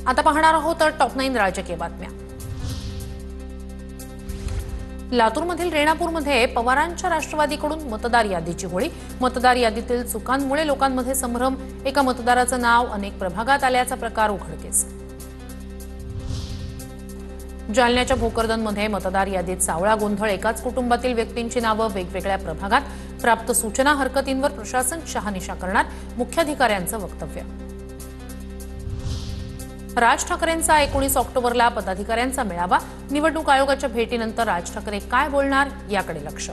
आता पाहणार आहोत टॉप 9 राजकीय बातम्या। लातूरमधील रेणापूरमध्ये पवारांच्या राष्ट्रवादीकडून मतदार यादीची होळी। मतदार यादीतील चुकांमुळे लोकांमध्ये संभ्रम। एका मतदाराचं नाव अनेक प्रभागात आल्याचा प्रकार उघडकीस। जालन्याच्या भोकरदनमध्ये मतदार यादीत सावळा गोंधळ। एकाच कुटुंबातील व्यक्तींची नावं वेगवेगळ्या प्रभागात। प्राप्त सूचना हरकतींवर प्रशासन शहानिशा करणार, मुख्याधिकाऱ्यांचं वक्तव्य। राज ठाकरेंचा 19 ऑक्टोबरला पदाधिकाऱ्यांचा मेळावा। निवडणूक आयोगाच्या भेटीनंतर राज ठाकरे काय बोलणार याकडे लक्ष।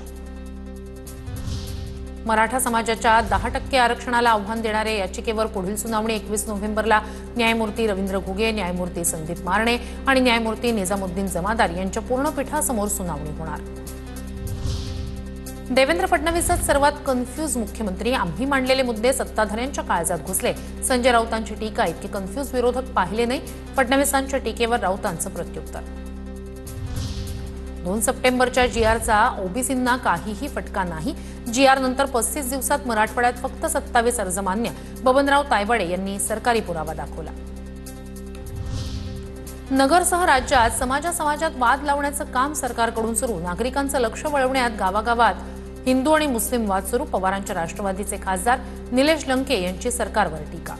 मराठा समाजाच्या 10% आरक्षणाला आव्हान देणाऱ्या याचिकेवर पुढील सुनावणी 21 नोव्हेंबरला। न्यायमूर्ती रवींद्र घुगे, न्यायमूर्ती संदीप मारणे आणि न्यायमूर्ती निजामुद्दीन जमादार यांच्या पूर्ण पीठासमोर सुनावणी होणार। देवेंद्र फडणवीसच सर्वात कन्फ्यूज मुख्यमंत्री। आम्ही मांडलेले मुद्दे सत्ताधाऱ्यांच्या काळजात घुसले। संजय राऊतांची टीका, इतके कन्फ्यूज विरोधक पाहिले नाही। फडणवीसांच्या टीकेवर राऊतांचं प्रत्युत्तर। 2 सप्टेंबरच्या जीआरचा ओबीसींना काहीही फटका नाही। जीआर नंतर 35 दिवसात मराठवाड्यात फक्त 27 अर्ज मान्य। बबनराव तायवाडे यांनी सरकारी पुरावा दाखवला। नगरसह राज्यात समाजात वाद लावण्याचं काम सरकारकडून सुरू। नागरिकांचं लक्ष वळवण्यात गावागावात हिंदू आणि मुस्लिम वाद सुरू। पवारांच्या राष्ट्रवादीचे खासदार निलेश लंके यांची सरकारवर टीका।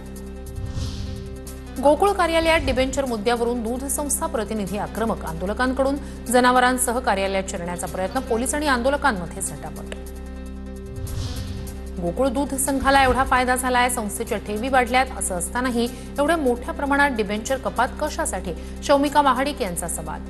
गोकुळ कार्यालयात डिबेंचर मुद्द्यावरून दूध संस्था प्रतिनिधी आक्रमक। आंदोलकांकडून जनावरांसह कार्यालयात शिरण्याचा प्रयत्न। पोलीस आणि आंदोलकांमध्ये झटापट। गोकुळ दूध संघाला एवढा फायदा झालाय, संस्थेच्या ठेवी वाढल्यात, असं असतानाही एवढ्या मोठ्या प्रमाणात डिबेंचर कपात कशासाठी? शौमिका महाडिक यांचा सवाल।